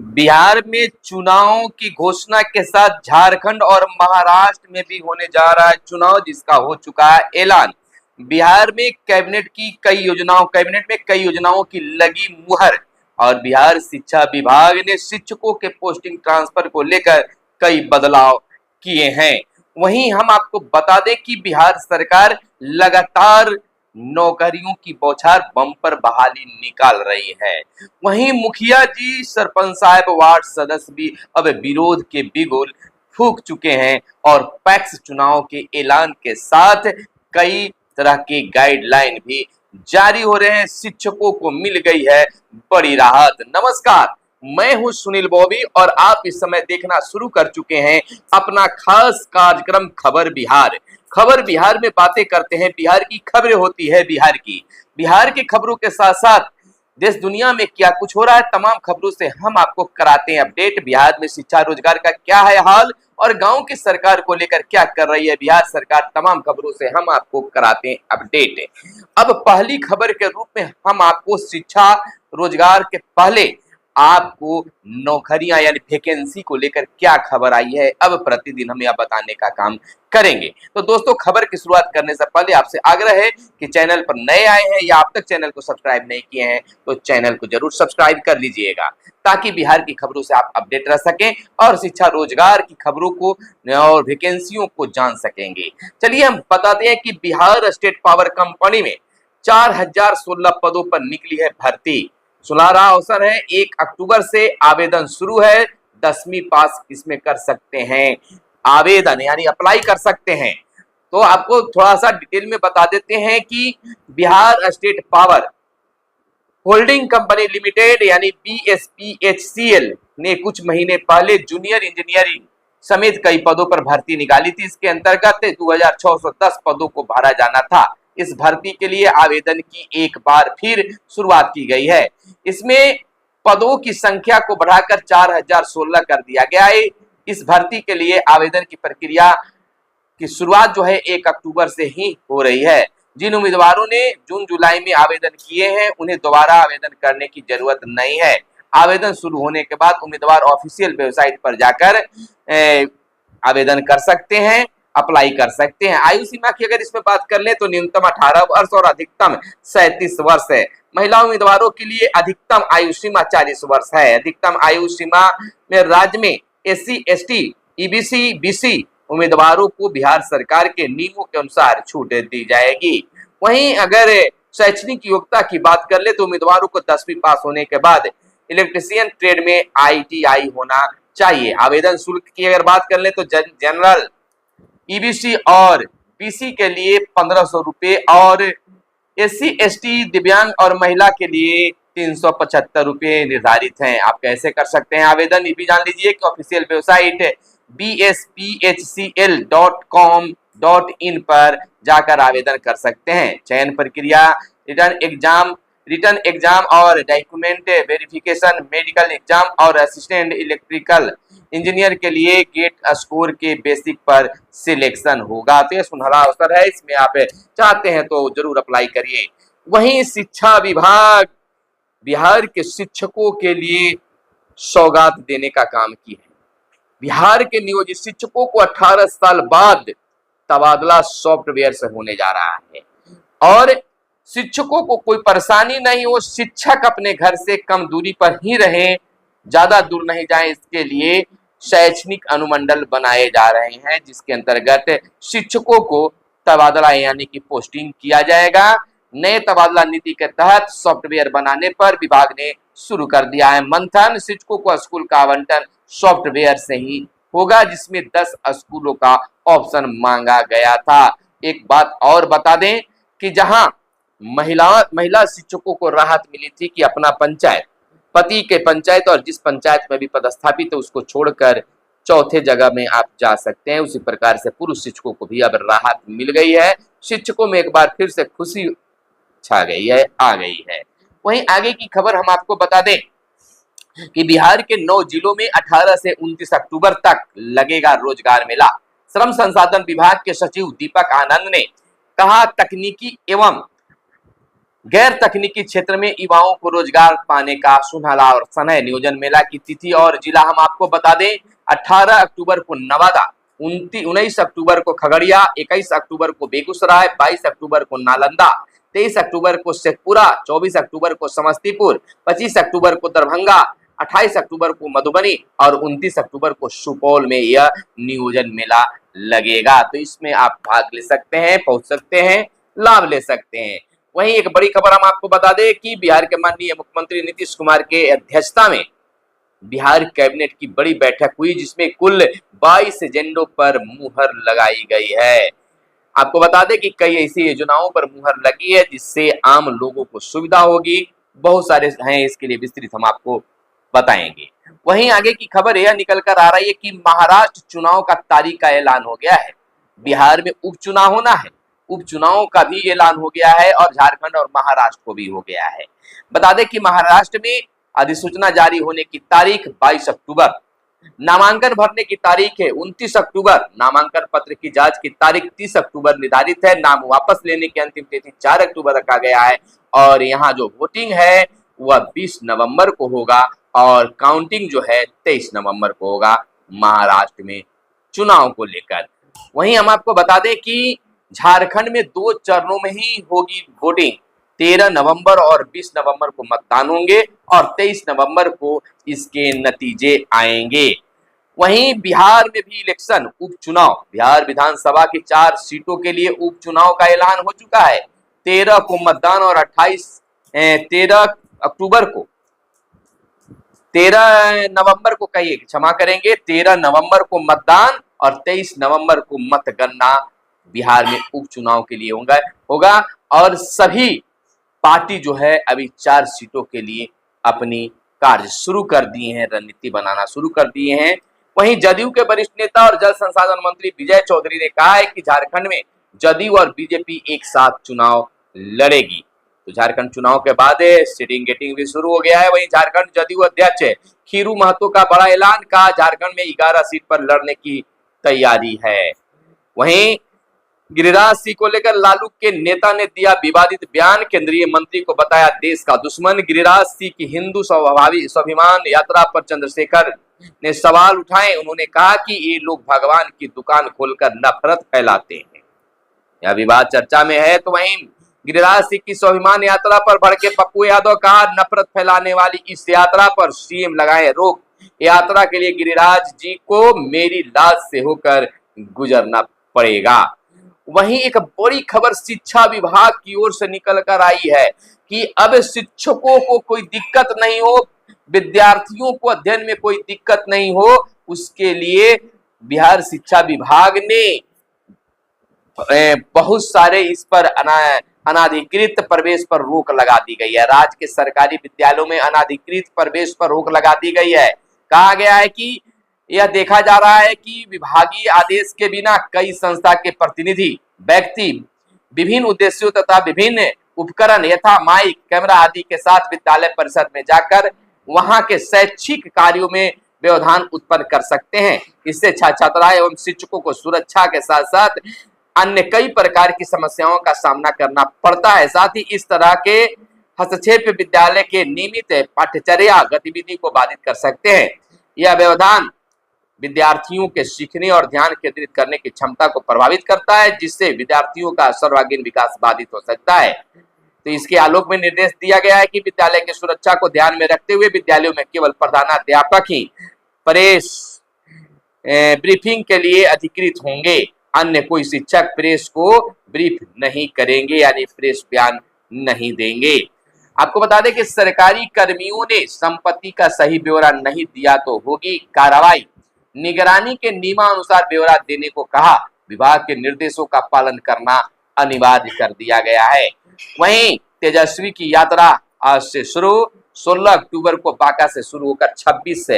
बिहार में चुनाव की घोषणा के साथ झारखंड और महाराष्ट्र में भी होने जा रहा है चुनाव, जिसका हो चुका है ऐलान। बिहार में कैबिनेट में कई योजनाओं की लगी मुहर और बिहार शिक्षा विभाग ने शिक्षकों के पोस्टिंग ट्रांसफर को लेकर कई बदलाव किए हैं। वहीं हम आपको बता दें कि बिहार सरकार लगातार नौकरियों की बौछार बम्पर बहाली निकाल रही है। वहीं मुखिया जी, सरपंच साहब, वार्ड सदस्य भी अब विरोध के बिगुल फूंक चुके हैं और पैक्स चुनाव के ऐलान के साथ कई तरह के गाइडलाइन भी जारी हो रहे हैं। शिक्षकों को मिल गई है बड़ी राहत। नमस्कार, मैं हूं सुनील बॉबी और आप इस समय देखना शुरू कर चुके हैं अपना खास कार्यक्रम खबर बिहार। खबर बिहार में बातें करते हैं, बिहार की खबरें होती है बिहार की खबरों के साथ साथ देश दुनिया में क्या कुछ हो रहा है तमाम खबरों से हम आपको कराते हैं अपडेट। बिहार में शिक्षा रोजगार का क्या है हाल और गांव की सरकार को लेकर क्या कर रही है बिहार सरकार, तमाम खबरों से हम आपको कराते हैं अपडेट। अब पहली खबर के रूप में हम आपको शिक्षा रोजगार के पहले आपको नौकरियां यानी वैकेंसी को लेकर क्या खबर आई है, अब प्रतिदिन हम यह बताने का काम करेंगे। तो दोस्तों, खबर की शुरुआत करने से पहले आपसे आग्रह है कि चैनल पर नए आए हैं या अब तक चैनल को सब्सक्राइब नहीं किए हैं तो चैनल को जरूर सब्सक्राइब कर लीजिएगा ताकि बिहार की खबरों से आप अपडेट रह सकें और शिक्षा रोजगार की खबरों को और वैकेंसियों को जान सकेंगे। चलिए हम बताते हैं कि बिहार स्टेट पावर कंपनी में 4016 पदों पर निकली है भर्ती। सुनहरा अवसर है, 1 अक्टूबर से आवेदन शुरू है। 10वीं पास इसमें कर सकते हैं, आवेदन यानी अप्लाई कर सकते हैं। तो आपको थोड़ा सा डिटेल में बता देते हैं कि Bihar state power holding company limited यानी BSPHCL ने कुछ महीने पहले जूनियर इंजीनियरिंग समेत कई पदों पर भर्ती निकाली थी। इसके अंतर्गत 2610 पदों को भरा जाना था। इस भर्ती के लिए आवेदन की एक बार फिर शुरुआत की गई है। इसमें पदों की संख्या को बढ़ाकर 4016 कर दिया गया है। इस भर्ती के लिए आवेदन की प्रक्रिया की शुरुआत जो है 1 अक्टूबर से ही हो रही है। जिन उम्मीदवारों ने जून जुलाई में आवेदन किए हैं उन्हें दोबारा आवेदन करने की जरूरत नहीं है। आवेदन शुरू होने के बाद उम्मीदवार ऑफिशियल वेबसाइट पर जाकर आवेदन कर सकते हैं, अप्लाई कर सकते हैं। आयु सीमा की अगर इसमें बात कर ले तो न्यूनतम 18 वर्ष और अधिकतम 37 वर्ष है। महिला उम्मीदवारों के लिए अधिकतम आयु सीमा 40 वर्ष है। अधिकतम आयु सीमा में राज्य में SC ST EBC BC उम्मीदवारों को बिहार सरकार के नियमों के अनुसार छूट दी जाएगी। वहीं अगर शैक्षणिक योग्यता की बात कर ले तो उम्मीदवारों को 10वीं पास होने के बाद इलेक्ट्रीशियन ट्रेड में ITI होना चाहिए। आवेदन शुल्क की अगर बात कर ले तो जनरल EBC और BC के लिए 1500 रुपए और SC ST दिव्यांग और महिला के लिए 375 रुपए निर्धारित हैं। आप कैसे कर सकते हैं आवेदन, ये भी जान लीजिए कि ऑफिशियल वेबसाइट bspHCL.com.in पर जाकर आवेदन कर सकते हैं। चयन प्रक्रिया रिटर्न एग्जाम और डॉक्यूमेंट वेरिफिकेशन, मेडिकल एग्जाम और असिस्टेंट इलेक्ट्रिकल इंजीनियर के लिए गेट स्कोर के बेसिक पर सिलेक्शन होगा। तो यह सुनहरा अवसर है, इसमें आप चाहते हैं तो जरूर अप्लाई करिए। वहीं शिक्षा विभाग बिहार के शिक्षकों के लिए सौगात देने का काम की है। बिहार के नियोजित शिक्षकों को 18 साल बाद तबादला सॉफ्टवेयर से होने जा रहा है और शिक्षकों को कोई परेशानी नहीं हो, शिक्षक अपने घर से कम दूरी पर ही रहें, ज्यादा दूर नहीं जाएं, इसके लिए शैक्षणिक अनुमंडल बनाए जा रहे हैं जिसके अंतर्गत शिक्षकों को तबादला यानी कि पोस्टिंग किया जाएगा। नए तबादला नीति के तहत सॉफ्टवेयर बनाने पर विभाग ने शुरू कर दिया है मंथन। शिक्षकों को स्कूल का आवंटन सॉफ्टवेयर से ही होगा जिसमें 10 स्कूलों का ऑप्शन मांगा गया था। एक बात और बता दें कि जहां महिला शिक्षकों को राहत मिली थी कि अपना पंचायत, पति के पंचायत और जिस पंचायत में भी पदस्थापित है उसको छोड़कर चौथे जगह में आप जा सकते हैं, उसी प्रकार से पुरुष शिक्षकों को भी अब राहत मिल गई है। शिक्षकों में एक बार फिर से खुशी छा गई है, आ गई है। वहीं आगे की खबर हम आपको बता दें कि बिहार के 9 जिलों में 18 से 29 अक्टूबर तक लगेगा रोजगार मेला। श्रम संसाधन विभाग के सचिव दीपक आनंद ने कहा, तकनीकी एवं गैर तकनीकी क्षेत्र में युवाओं को रोजगार पाने का सुनहरा और समय। नियोजन मेला की तिथि और जिला हम आपको बता दें, 18 अक्टूबर को नवादा, 19 अक्टूबर को खगड़िया, 21 अक्टूबर को बेगूसराय, 22 अक्टूबर को नालंदा, 23 अक्टूबर को शेखपुरा, 24 अक्टूबर को समस्तीपुर, 25 अक्टूबर को दरभंगा, 28 अक्टूबर को मधुबनी और 29 अक्टूबर को सुपौल में यह नियोजन मेला लगेगा। तो इसमें आप भाग ले सकते हैं, पहुंच सकते हैं, लाभ ले सकते हैं। वहीं एक बड़ी खबर हम आपको बता दें कि बिहार के माननीय मुख्यमंत्री नीतीश कुमार के अध्यक्षता में बिहार कैबिनेट की बड़ी बैठक हुई, जिसमें कुल 22 एजेंडों पर मुहर लगाई गई है। आपको बता दें कि कई ऐसी योजनाओं पर मुहर लगी है जिससे आम लोगों को सुविधा होगी। बहुत सारे हैं, इसके लिए विस्तृत हम आपको बताएंगे। वहीं आगे की खबर यह निकल कर आ रही है कि महाराष्ट्र चुनाव का तारीख का ऐलान हो गया है। बिहार में उपचुनाव होना है, उपचुनाव का भी ऐलान हो गया है और झारखंड और महाराष्ट्र को भी हो गया है। बता दें कि महाराष्ट्र में अधिसूचना जारी होने की तारीख 22 अक्टूबर, नामांकन भरने की तारीख है 29 अक्टूबर, नामांकन पत्र की जांच की तारीख 30 अक्टूबर निर्धारित है, नाम वापस लेने की अंतिम तिथि 4 अक्टूबर रखा गया है और यहाँ जो वोटिंग है वह 20 नवंबर को होगा और काउंटिंग जो है 23 नवंबर को होगा महाराष्ट्र में चुनाव को लेकर। वहीं हम आपको बता दें कि झारखंड में 2 चरणों में ही होगी वोटिंग, 13 नवंबर और 20 नवंबर को मतदान होंगे और 23 नवंबर को इसके नतीजे आएंगे। वहीं बिहार में भी इलेक्शन उपचुनाव, बिहार विधानसभा की 4 सीटों के लिए उपचुनाव का ऐलान हो चुका है। 13 को मतदान और 13 अक्टूबर को 13 नवंबर को कहिए, क्षमा करेंगे, 13 नवंबर को मतदान और 23 नवंबर को मतगणना बिहार में उपचुनाव के लिए होगा और सभी पार्टी जो है अभी 4 सीटों के लिए अपनी कार्य शुरू कर दिए हैं, रणनीति बनाना शुरू कर दिए हैं। वहीं जदयू के वरिष्ठ नेता और जल संसाधन मंत्री विजय चौधरी ने कहा है कि झारखंड में जदयू और बीजेपी एक साथ चुनाव लड़ेगी। तो झारखंड चुनाव के बाद सीटिंग गेटिंग भी शुरू हो गया है। वहीं झारखंड जदयू अध्यक्ष खीरू महतो का बड़ा ऐलान, कहा झारखंड में 11 सीट पर लड़ने की तैयारी है। वहीं गिरिराज सिंह को लेकर लालू के नेता ने दिया विवादित बयान, केंद्रीय मंत्री को बताया देश का दुश्मन। गिरिराज सिंह की हिंदू स्वाभिमान यात्रा पर चंद्रशेखर ने सवाल उठाए। उन्होंने कहा कि ये लोग भगवान की दुकान खोलकर नफरत फैलाते हैं, यह विवाद चर्चा में है। तो वहीं गिरिराज सिंह की स्वाभिमान यात्रा पर भड़के पप्पू यादव, कहा नफरत फैलाने वाली इस यात्रा पर सीएम लगाए रोक। यात्रा के लिए गिरिराज जी को मेरी लाज से होकर गुजरना पड़ेगा। वहीं एक बड़ी खबर शिक्षा विभाग की ओर से निकल कर आई है कि अब शिक्षकों को कोई दिक्कत नहीं हो, विद्यार्थियों को अध्ययन में कोई दिक्कत नहीं हो, उसके लिए बिहार शिक्षा विभाग ने बहुत सारे इस पर अनाधिकृत प्रवेश पर रोक लगा दी गई है। राज्य के सरकारी विद्यालयों में अनाधिकृत प्रवेश पर रोक लगा दी गई है। कहा गया है कि यह देखा जा रहा है कि विभागीय आदेश के बिना कई संस्था के प्रतिनिधि व्यक्ति विभिन्न उद्देश्यों तथा विभिन्न उपकरण यथा माइक, कैमरा आदि के साथ विद्यालय परिसर में जाकर वहां के शैक्षिक कार्यों में व्यवधान उत्पन्न कर सकते हैं। इससे छात्राएं एवं शिक्षकों को सुरक्षा के साथ साथ अन्य कई प्रकार की समस्याओं का सामना करना पड़ता है। साथ ही इस तरह के हस्तक्षेप विद्यालय के नियमित पाठ्यचर्या गतिविधि को बाधित कर सकते हैं। यह व्यवधान विद्यार्थियों के सीखने और ध्यान केंद्रित करने की क्षमता को प्रभावित करता है, जिससे विद्यार्थियों का सर्वांगीण विकास बाधित हो सकता है। तो इसके आलोक में निर्देश दिया गया है कि विद्यालय की सुरक्षा को ध्यान में रखते हुए विद्यालयों में केवल प्रधानाध्यापक ही प्रेस ब्रीफिंग के लिए अधिकृत होंगे, अन्य कोई शिक्षक प्रेस को ब्रीफ नहीं करेंगे, यानी प्रेस बयान नहीं देंगे। आपको बता दें कि सरकारी कर्मियों ने संपत्ति का सही ब्यौरा नहीं दिया तो होगी कार्रवाई, निगरानी के नियमानुसार ब्यौरा देने को कहा। विभाग के निर्देशों का पालन करना अनिवार्य कर दिया गया है। वहीं तेजस्वी की यात्रा आज से शुरू, 16 अक्टूबर को बांका से शुरू होकर 26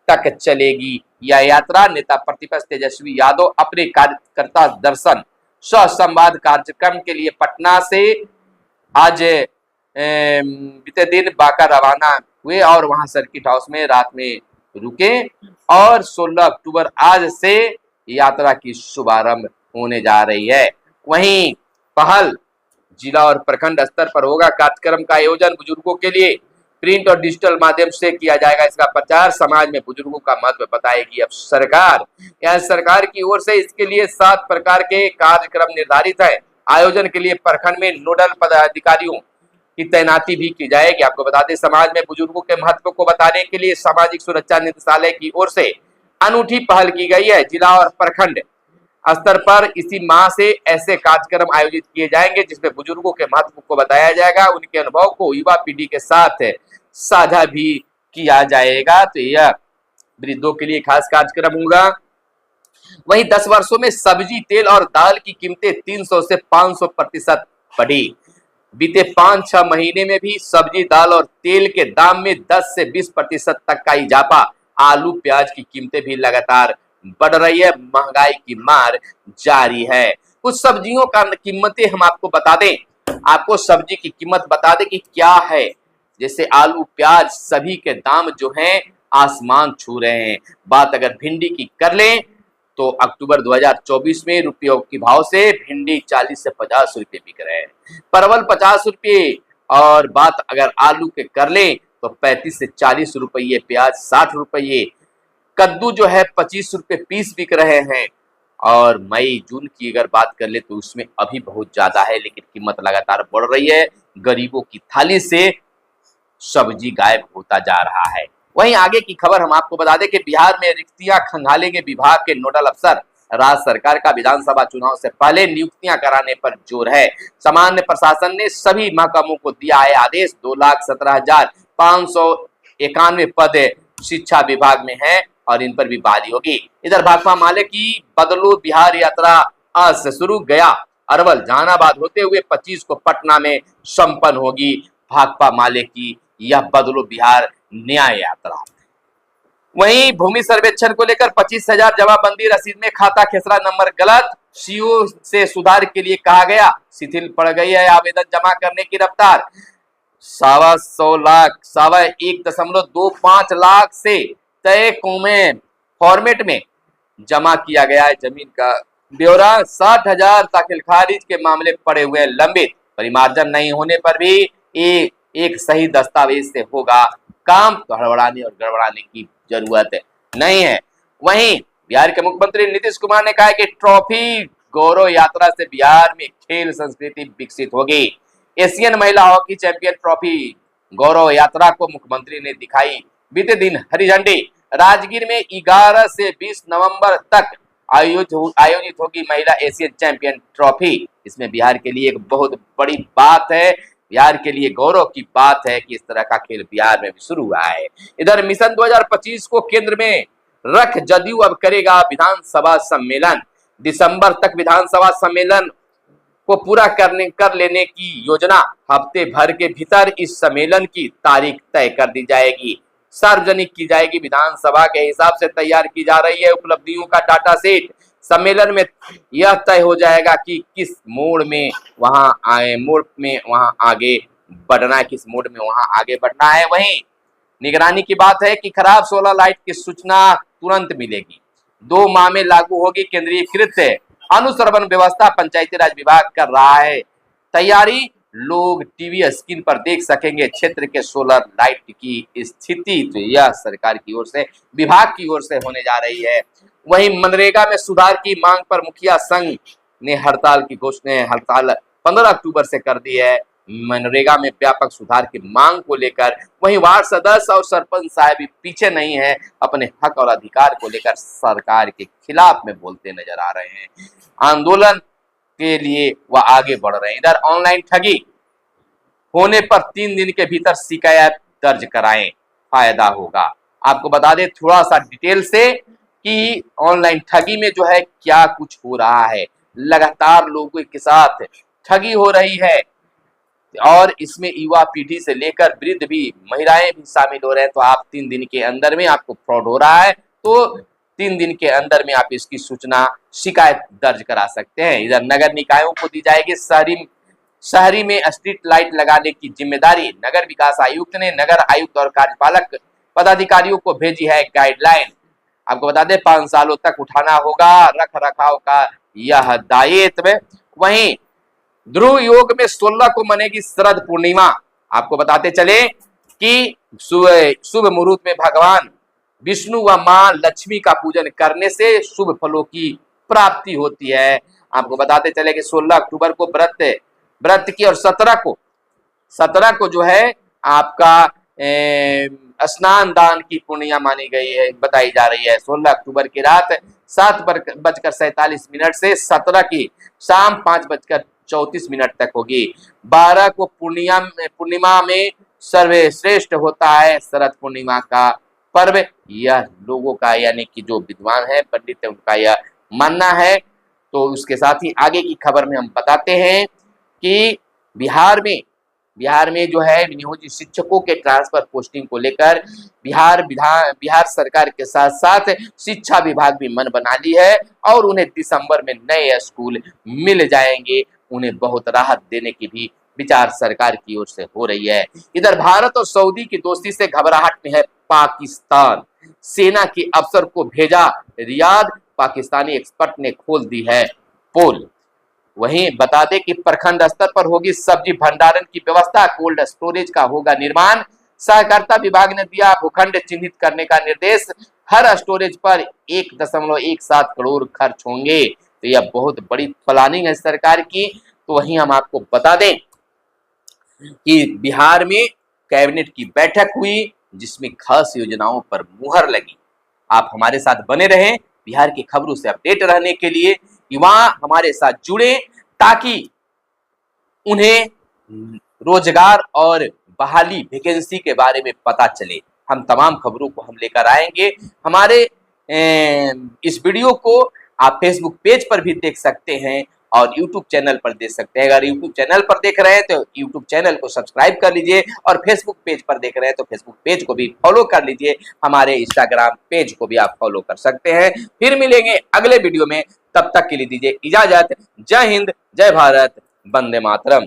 तक चलेगी यह यात्रा। नेता प्रतिपक्ष तेजस्वी यादव अपने कार्यकर्ता दर्शन सह संवाद कार्यक्रम के लिए पटना से आज बीते दिन बांका रवाना हुए और वहां सर्किट हाउस में रात में रुके और 16 अक्टूबर आज से यात्रा की शुभारंभ होने जा रही है। वहीं पहल जिला और प्रखंड स्तर पर होगा कार्यक्रम का आयोजन। बुजुर्गों के लिए प्रिंट और डिजिटल माध्यम से किया जाएगा इसका प्रचार। समाज में बुजुर्गों का महत्व बताएगी अब सरकार। यह सरकार की ओर से इसके लिए 7 प्रकार के कार्यक्रम निर्धारित है। आयोजन के लिए प्रखंड में नोडल पदाधिकारियों की तैनाती भी की जाएगी। आपको बता दें, समाज में बुजुर्गों के महत्व को बताने के लिए सामाजिक सुरक्षा निदेशालय की ओर से अनूठी पहल की गई है। जिला और प्रखंड स्तर पर इसी माह से ऐसे कार्यक्रम आयोजित किए जाएंगे जिसमें बुजुर्गों के महत्व को बताया जाएगा, उनके अनुभव को युवा पीढ़ी के साथ साझा भी किया जाएगा। तो यह वृद्धों के लिए खास कार्यक्रम होगा। वहीं 10 वर्षों में सब्जी, तेल और दाल की कीमतें 300 से 500% बढ़ी। बीते 5-6 महीने में भी सब्जी, दाल और तेल के दाम में 10 से 20% तक का इजाफा। आलू, प्याज की कीमतें भी लगातार बढ़ रही है। महंगाई की मार जारी है। कुछ सब्जियों का कीमतें हम आपको बता दें, आपको सब्जी की कीमत बता दें कि क्या है। जैसे आलू, प्याज सभी के दाम जो हैं आसमान छू रहे हैं। बात अगर भिंडी की कर लें तो अक्टूबर 2024 में रुपयों के भाव से भिंडी 40 से 50 रुपये बिक रहे हैं, परवल 50 रुपये, और बात अगर आलू के कर लें तो 35 से 40 रुपये, प्याज 60 रुपये, कद्दू जो है 25 रुपये पीस बिक रहे हैं। और मई जून की अगर बात कर ले तो उसमें अभी बहुत ज्यादा है, लेकिन कीमत लगातार बढ़ रही है। गरीबों की थाली से सब्जी गायब होता जा रहा है। वहीं आगे की खबर हम आपको बता दें कि बिहार में रिक्तियां खंगालेंगे विभाग के नोडल अफसर। राज्य सरकार का विधानसभा चुनाव से पहले नियुक्तियां कराने पर जोर है। सामान्य प्रशासन ने सभी महकमों को दिया है आदेश। 2,17,591 पद शिक्षा विभाग में है और इन पर भी बहाली होगी। इधर भाकपा माले की बदलो बिहार यात्रा आज से शुरू। गया, अरवल, जहानाबाद होते हुए 25 को पटना में संपन्न होगी भाकपा माले की यह बदलो बिहार न्याय यात्रा। वहीं भूमि सर्वेक्षण को लेकर 25,000 जमाबंदी रसीद में खाता खेसरा नंबर गलत। सीओ से सुधार के लिए कहा गया। शिथिल पड़ गई है आवेदन जमा करने की रफ्तार। 1.25 लाख से तय फॉर्मेट में जमा किया गया है जमीन का ब्यौरा। 60,000 दाखिल खारिज के मामले पड़े हुए लंबित। परिमार्जन नहीं होने पर भी एक सही दस्तावेज से होगा काम, तो हड़बड़ाने और गड़बड़ाने की जरूरत नहीं है। वहीं बिहार के मुख्यमंत्री नीतीश कुमार ने कहा है कि ट्रॉफी गौरव यात्रा से बिहार में खेल संस्कृति विकसित होगी। एशियन महिला हॉकी चैंपियन ट्रॉफी गौरव यात्रा को मुख्यमंत्री ने दिखाई बीते दिन हरी झंडी। राजगीर में 11 से 20 नवंबर तक आयोजित होगी महिला एशियन चैंपियन ट्रॉफी। इसमें बिहार के लिए एक बहुत बड़ी बात है, बिहार के लिए गौरव की बात है कि इस तरह का खेल बिहार में भी शुरू हुआ है। इधर मिशन 2025 को केंद्र में रख जदयू अब करेगा विधानसभा सम्मेलन। दिसंबर तक विधानसभा सम्मेलन को पूरा कर लेने की योजना। हफ्ते भर के भीतर इस सम्मेलन की तारीख तय कर दी जाएगी, सार्वजनिक की जाएगी। विधानसभा के हिसाब से तैयार की जा रही है उपलब्धियों का डाटा सेट। सम्मेलन में यह तय हो जाएगा कि किस मोड़ में वहां आगे बढ़ना है, किस मोड में वहां आगे बढ़ना है। वहीं निगरानी की बात है कि खराब सोलर लाइट की सूचना तुरंत मिलेगी। 2 माह में लागू होगी केंद्रीयकृत अनुश्रवण व्यवस्था। पंचायती राज विभाग कर रहा है तैयारी। लोग टीवी स्क्रीन पर देख सकेंगे क्षेत्र के सोलर लाइट की स्थिति। तो यह सरकार की ओर से, विभाग की ओर से होने जा रही है। वहीं मनरेगा में सुधार की मांग पर मुखिया संघ ने हड़ताल 15 अक्टूबर से कर दी है। मनरेगा में व्यापक सुधार की मांग को लेकर। वहीं वार्ड सदस्य और सरपंच साहब भी पीछे नहीं है, अपने हक और अधिकार को लेकर सरकार के खिलाफ में बोलते नजर आ रहे हैं। आंदोलन के लिए वह आगे बढ़ रहे हैं। इधर ऑनलाइन ठगी होने पर 3 दिन के भीतर शिकायत दर्ज कराएं, फायदा होगा। आपको बता दें थोड़ा सा डिटेल से कि ऑनलाइन ठगी में जो है क्या कुछ हो रहा है। लगातार लोगों के साथ ठगी हो रही है और इसमें युवा पीढ़ी से लेकर वृद्ध भी, महिलाएं भी शामिल हो रहे हैं। तो आप 3 दिन के अंदर में आपको फ्रॉड हो रहा है तो 3 दिन के अंदर में आप इसकी सूचना, शिकायत दर्ज करा सकते हैं। इधर नगर निकायों को दी जाएगी शहरी में स्ट्रीट लाइट लगाने की जिम्मेदारी। नगर विकास आयुक्त ने नगर आयुक्त और कार्यपालक पदाधिकारियों को भेजी है गाइडलाइन। आपको बता दें 5 सालों तक उठाना होगा रख रखाव का यह दायित्व। वहीं ध्रुव योग में 16 को मनेगी शरद पूर्णिमा। आपको बताते चले कि शुभ मुहूर्त में भगवान विष्णु व मां लक्ष्मी का पूजन करने से शुभ फलों की प्राप्ति होती है। आपको बताते चले कि 16 अक्टूबर को व्रत की, और 17 को जो है आपका स्नान दान की पुण्य मानी गई है, बताई जा रही है। 16 अक्टूबर की रात 7:47 से 17 की शाम 5:34 तक होगी। 12 को पूर्णिमा में सर्वश्रेष्ठ होता है शरद पूर्णिमा का पर्व। यह लोगों का, यानी कि जो विद्वान है, पंडित है, उनका यह मानना है। तो उसके साथ ही आगे की खबर में हम बताते हैं कि बिहार में जो है नियोजित शिक्षकों के ट्रांसफर पोस्टिंग को लेकर बिहार सरकार के साथ साथ शिक्षा विभाग भी मन बना ली है और उन्हें दिसंबर में नए स्कूल मिल जाएंगे। उन्हें बहुत राहत देने की भी विचार सरकार की ओर से हो रही है। इधर भारत और सऊदी की दोस्ती से घबराहट में है पाकिस्तान। सेना के अफसर को भेजा रियाद, पाकिस्तानी एक्सपर्ट ने खोल दी है पोल। वहीं बता दें कि प्रखंड स्तर पर होगी सब्जी भंडारण की व्यवस्था, कोल्ड स्टोरेज का होगा निर्माण। सहकारिता विभाग ने दिया भूखंड चिन्हित करने का निर्देश। हर स्टोरेज पर 1.17 करोड़ खर्च होंगे। तो यह बहुत बड़ी प्लानिंग है सरकार की। तो वहीं हम आपको बता दें कि बिहार में कैबिनेट की बैठक हुई जिसमें खास योजनाओं पर मुहर लगी। आप हमारे साथ बने रहें बिहार की खबरों से अपडेट रहने के लिए। युवा हमारे साथ जुड़े ताकि उन्हें रोजगार और बहाली वैकेंसी के बारे में पता चले। हम तमाम खबरों को हम लेकर आएंगे। हमारे इस वीडियो को आप फेसबुक पेज पर भी देख सकते हैं और यूट्यूब चैनल पर देख सकते हैं। अगर यूट्यूब चैनल पर देख रहे हैं तो यूट्यूब चैनल को सब्सक्राइब कर लीजिए और फेसबुक पेज पर देख रहे हैं तो फेसबुक पेज को भी फॉलो कर लीजिए। हमारे इंस्टाग्राम पेज को भी आप फॉलो कर सकते हैं। फिर मिलेंगे अगले वीडियो में, तब तक के लिए दीजिए इजाजत। जय हिंद, जय भारत, वंदे मातरम।